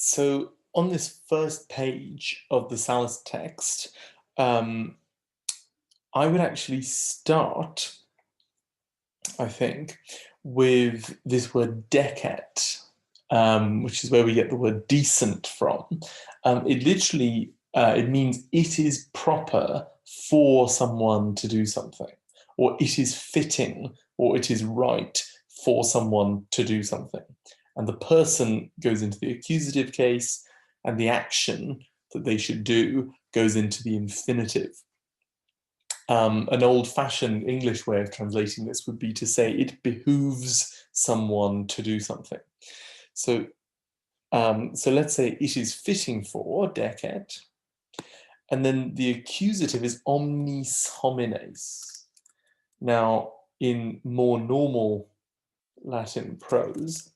So on this first page of the Sallust text, um, I would actually start, I think, with this word decet, which is where we get the word decent from. It literally it means it is proper for someone to do something, or it is fitting, or it is right for someone to do something. And the person goes into the accusative case, and the action that they should do goes into the infinitive. An old-fashioned English way of translating this would be to say it behooves someone to do something. So, so let's say it is fitting for, decet, and then the accusative is omnis homines. Now, in more normal Latin prose,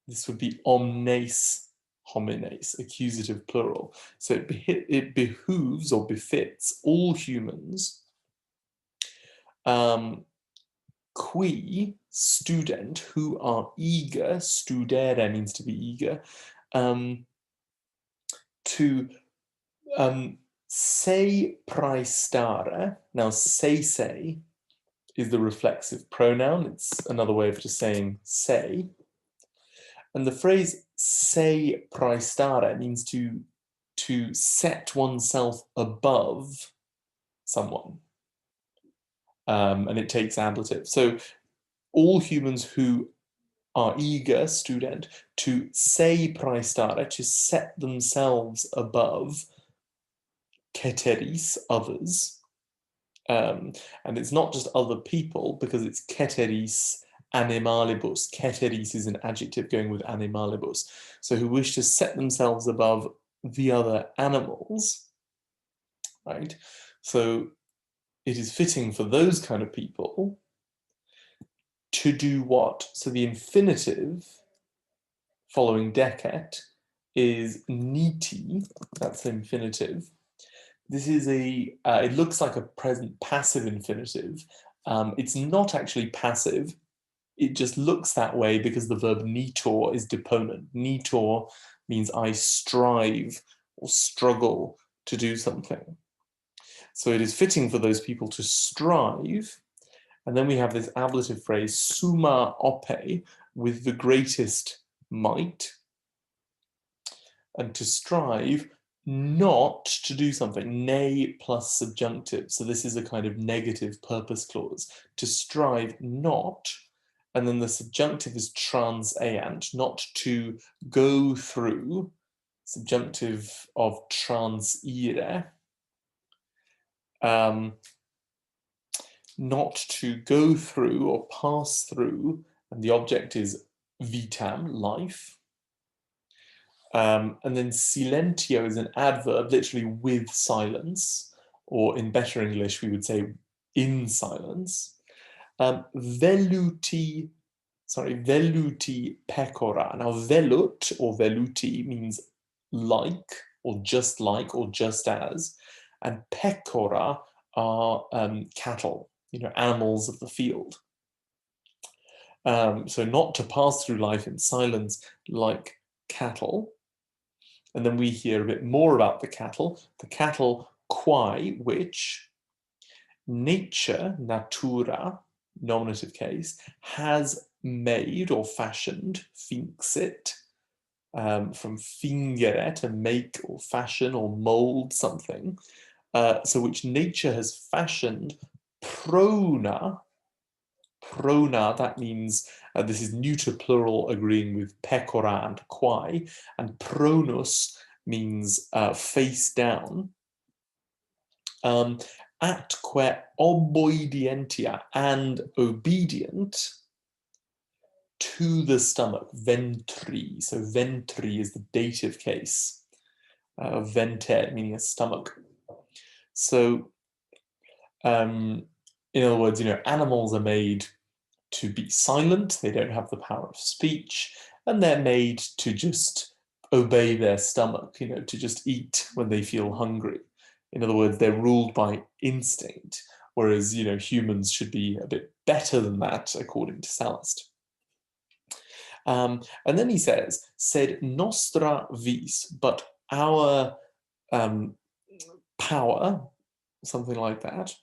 this would be omnes homines, accusative plural. So it behooves or befits all humans, qui, student, who are eager, studere means to be eager, to se praestare. Now, se is the reflexive pronoun. It's another way of just saying say. And the phrase se praestare means to set oneself above someone. And it takes ablative. So all humans who are eager, student, to se praestare, to set themselves above ceteris, others. And it's not just other people, because it's ceteris animalibus. Ceteris is an adjective going with animalibus. So who wish to set themselves above the other animals, right? So it is fitting for those kind of people to do what? So the infinitive following decet is niti, that's the infinitive. This is it looks like a present passive infinitive. It's not actually passive. It just looks that way because the verb nitor is deponent. Nitor means I strive or struggle to do something. So it is fitting for those people to strive. And then we have this ablative phrase, summa ope, with the greatest might. And to strive not to do something, ne plus subjunctive. So this is a kind of negative purpose clause. To strive not, and then the subjunctive is transeant, not to go through, subjunctive of transire. Not to go through or pass through, and the object is vitam, life. And then silentio is an adverb, literally with silence, or in better English, we would say in silence. Veluti pecora. Now, velut or veluti means like, or just as, and pecora are cattle, animals of the field. So not to pass through life in silence like cattle. And then we hear a bit more about the cattle. The cattle quae, which nature, natura, nominative case, has made or fashioned, finxit, from fingere, to make or fashion or mold something. So which nature has fashioned prona. Prona, that means this is neuter plural agreeing with pecora and quae, and pronus means face down. Atque oboidientia, and obedient to the stomach, ventri. So ventri is the dative case of venter, meaning a stomach. So in other words, animals are made to be silent. They don't have the power of speech, and they're made to just obey their stomach, to just eat when they feel hungry. In other words, they're ruled by instinct, whereas, humans should be a bit better than that, according to Sallust. And then he says, sed nostra vis, but our power, something like that,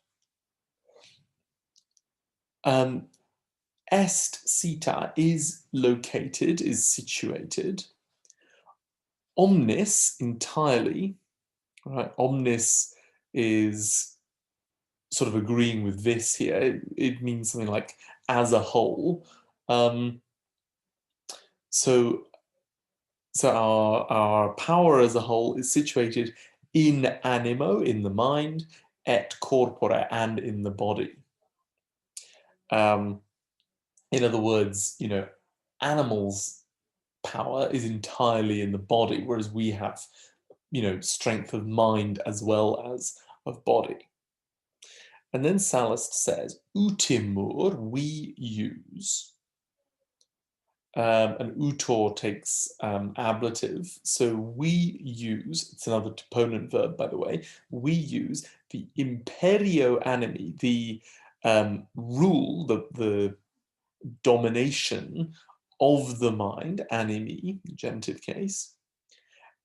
est sita, is located, is situated, omnis, entirely, right? Omnis is sort of agreeing with this here. It means something like as a whole. So our power as a whole is situated in animo, in the mind, et corpore, and in the body. In other words, animals' power is entirely in the body, whereas we have, strength of mind as well as of body. And then Sallust says, utimur, we use. And utor takes ablative. So we use, it's another deponent verb, by the way, we use the imperio animi, the rule, the domination of the mind, animi, genitive case,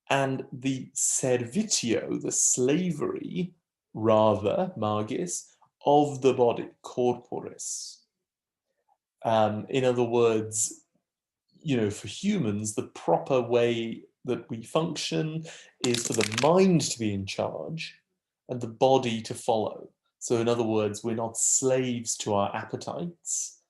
and the servitio, the slavery, rather, magis, of the body, corporis. In other words, for humans, the proper way that we function is for the mind to be in charge and the body to follow. So in other words, we're not slaves to our appetites.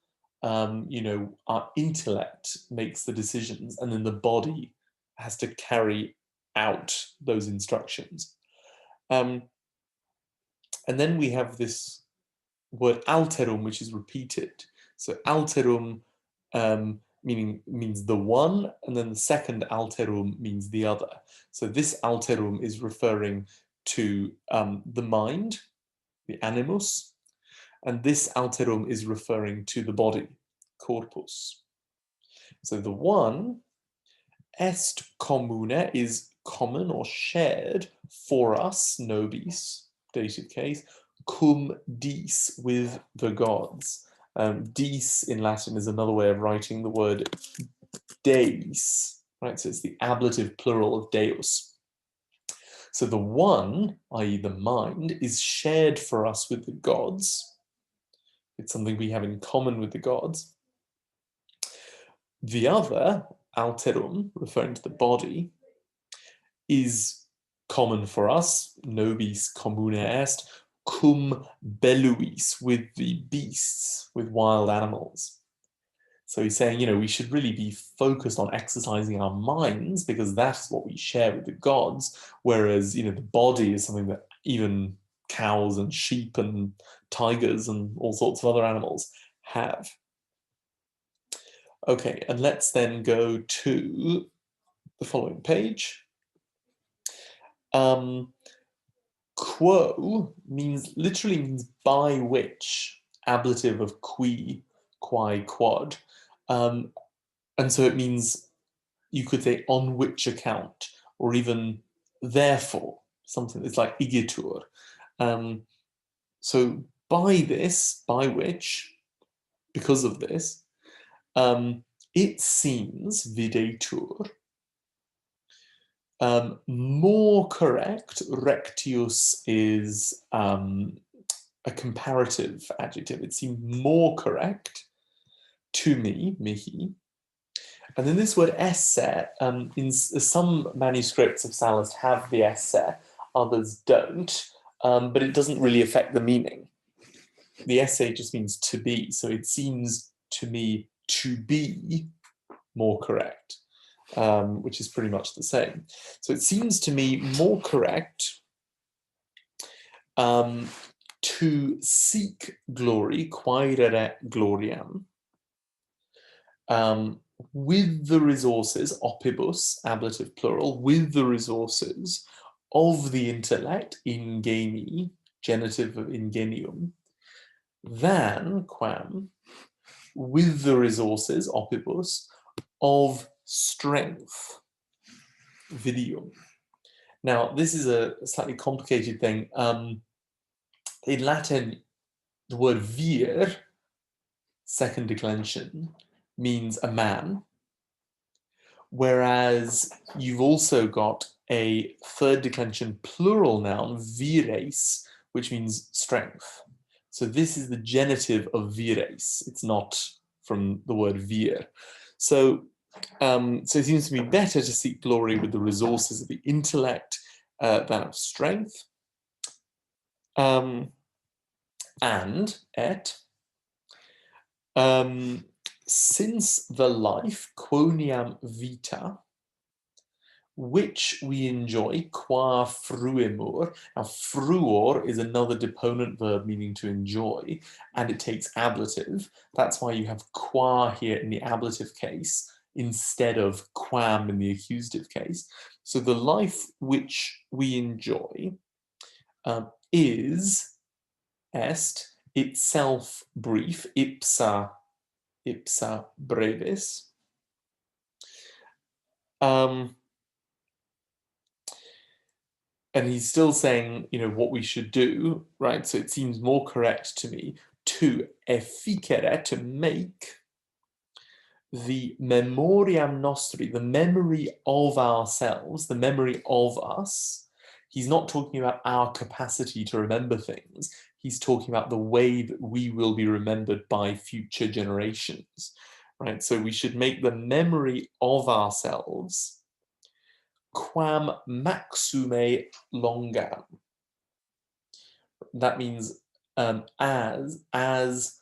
Our intellect makes the decisions and then the body has to carry out those instructions. And then we have this word alterum, which is repeated. So alterum means the one, and then the second alterum means the other. So this alterum is referring to the mind, the animus, and this alterum is referring to the body, corpus. So the one, est commune, is common or shared for us, nobis, dative case, cum dis, with the gods. Dis in Latin is another way of writing the word deis, right? So it's the ablative plural of deus. So the one, i.e. the mind, is shared for us with the gods. It's something we have in common with the gods. The other, alterum, referring to the body, is common for us, nobis commune est, cum belluis, with the beasts, with wild animals. So he's saying, we should really be focused on exercising our minds because that's what we share with the gods, whereas, the body is something that even cows and sheep and tigers and all sorts of other animals have. Okay, and let's then go to the following page. Quo literally means by which, ablative of qui, quae, quod. And so it means, you could say on which account, or even therefore, something that's like igitur. So by this, by which, because of this, it seems, videtur, more correct, rectius is a comparative adjective. It seemed more correct to me, mihi. And then this word esse, in some manuscripts of Sallust have the esse, others don't, but it doesn't really affect the meaning. The esse just means to be, so it seems to me to be more correct, which is pretty much the same. So it seems to me more correct to seek glory, quaerere gloriam, with the resources, opibus, ablative plural, with the resources of the intellect, ingeni, genitive of ingenium, than, quam, with the resources, opibus, of strength, vidium. Now, this is a slightly complicated thing. In Latin, the word vir, second declension, means a man. Whereas you've also got a third declension plural noun, vires, which means strength. So this is the genitive of vires. It's not from the word vir. So it seems to be better to seek glory with the resources of the intellect than of strength. And since the life quoniam vita, which we enjoy, qua fruemur. Now, fruor is another deponent verb meaning to enjoy, and it takes ablative. That's why you have qua here in the ablative case instead of quam in the accusative case. So the life which we enjoy is est itself brief, ipsa brevis. And he's still saying, what we should do, right? So it seems more correct to me to efficere, to make the memoriam nostri, the memory of ourselves, the memory of us. He's not talking about our capacity to remember things. He's talking about the way that we will be remembered by future generations, right? So we should make the memory of ourselves quam maxime longam. That means as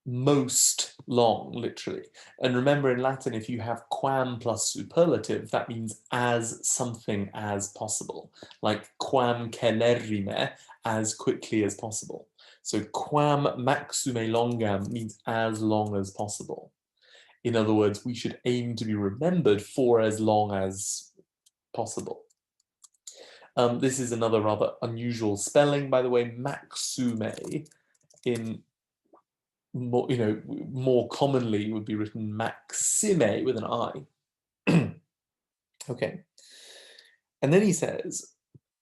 most long, literally. And remember, in Latin, if you have quam plus superlative, that means as something as possible, like quam celerrime, as quickly as possible. So quam maxime longam means as long as possible. In other words, we should aim to be remembered for as long as possible. This is another rather unusual spelling, by the way. Maxime in more commonly would be written maxime with an I. Okay. And then he says,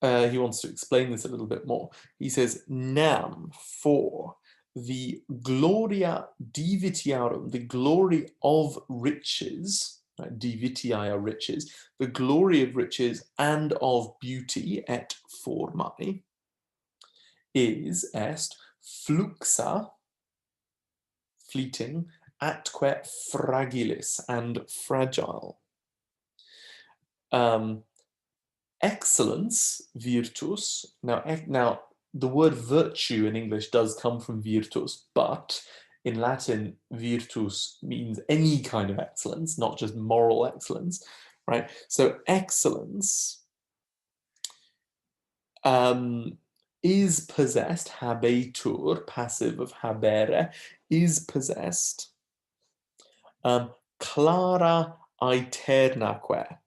he wants to explain this a little bit more. He says, nam, for the gloria divitiarum, the glory of riches, right? Divitii are riches, the glory of riches and of beauty et formae is est fluxa, fleeting, atque fragilis, and fragile. Excellence, virtus. Now, the word virtue in English does come from virtus, but in Latin, virtus means any kind of excellence, not just moral excellence, right? So excellence is possessed, habetur, passive of habere, is possessed, clara aeternaque,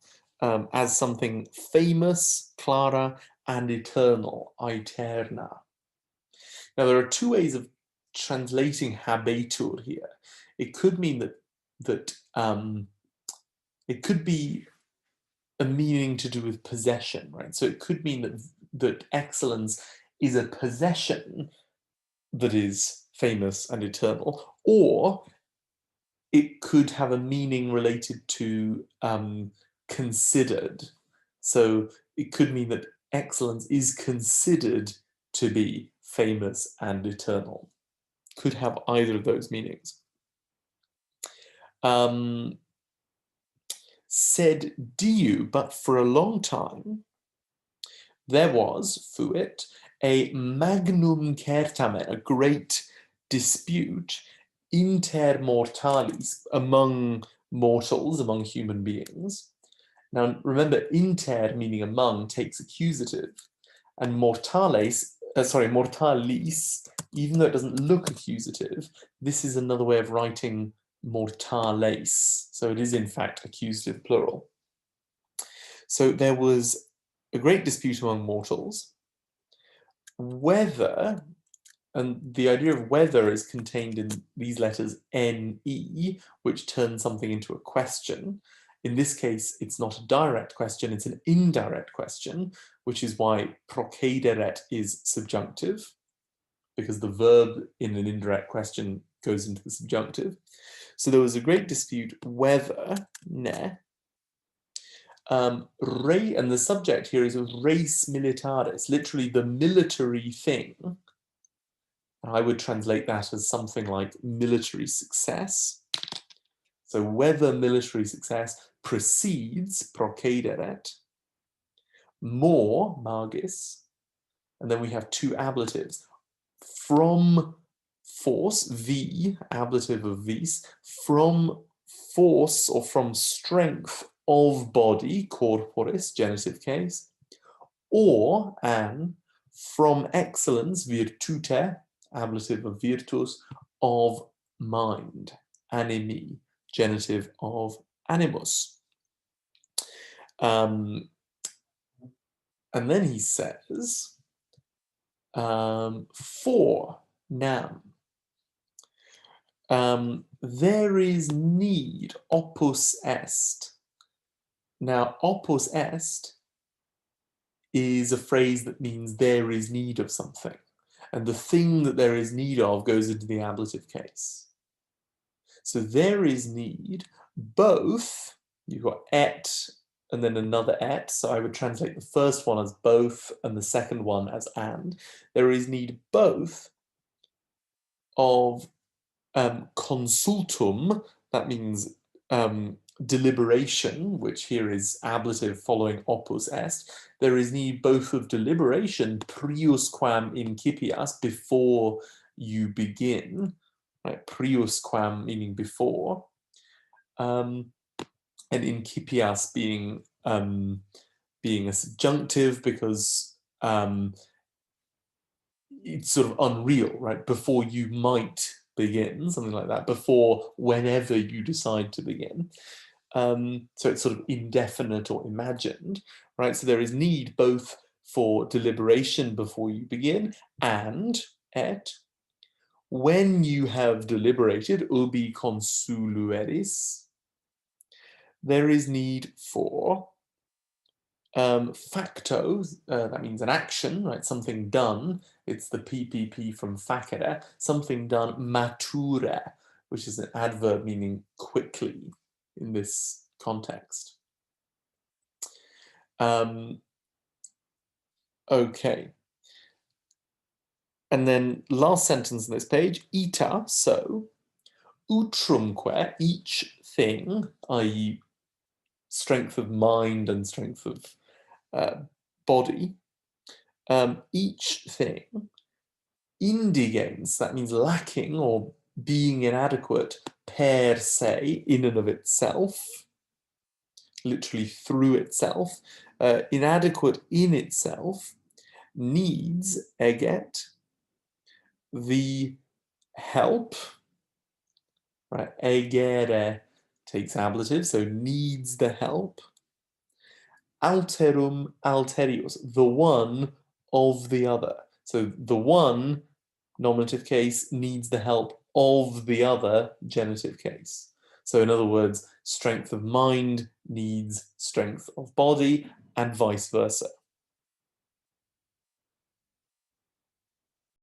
as something famous, clara, and eternal, aeterna. Now, there are two ways of translating habetur here. It could mean that it could be a meaning to do with possession, right? So it could mean that excellence is a possession that is famous and eternal, or it could have a meaning related to considered. So it could mean that excellence is considered to be famous and eternal. Could have either of those meanings. Sed diu, but for a long time, there was, fuit, a magnum certamen, a great dispute, inter mortalis, among mortals, among human beings. Now, remember, inter meaning among takes accusative, and mortalis, even though it doesn't look accusative, this is another way of writing mortales. So it is, in fact, accusative plural. So there was a great dispute among mortals whether, and the idea of whether is contained in these letters NE, which turn something into a question. In this case, it's not a direct question, it's an indirect question, which is why procederet is subjunctive, because the verb in an indirect question goes into the subjunctive. So there was a great dispute whether, ne, and the subject here is res militaris, literally the military thing. I would translate that as something like military success. So whether military success precedes procederet, more magis, and then we have two ablatives. From force, v, ablative of vis, from force or from strength of body, corporis, genitive case, or an from excellence, virtute, ablative of virtus, of mind, animi, genitive of animus. And then he says, for nam, there is need, opus est. Now, opus est is a phrase that means there is need of something. And the thing that there is need of goes into the ablative case. So there is need, both, you've got et and then another et, so I would translate the first one as both and the second one as and. There is need both of consultum, that means deliberation, which here is ablative following opus est. There is need both of deliberation, priusquam incipias, before you begin, right? Priusquam meaning before, and incipias being a subjunctive because it's sort of unreal, right? Before you might begin, something like that, before whenever you decide to begin. So it's sort of indefinite or imagined, right? So there is need both for deliberation before you begin and et, when you have deliberated, ubi consulueris, there is need for facto, that means an action, right? Something done. It's the PPP from facere, something done matura, which is an adverb meaning quickly in this context. Okay. And then last sentence on this page, ita, so, utrumque, each thing, i.e. strength of mind and strength of body, each thing indigens, that means lacking or being inadequate, per se, in and of itself, literally through itself, inadequate in itself, needs, eget, the help, right? Egere takes ablative, so needs the help. Alterum alterius, the one of the other. So the one, nominative case, needs the help of the other, genitive case. So in other words, strength of mind needs strength of body, and vice versa.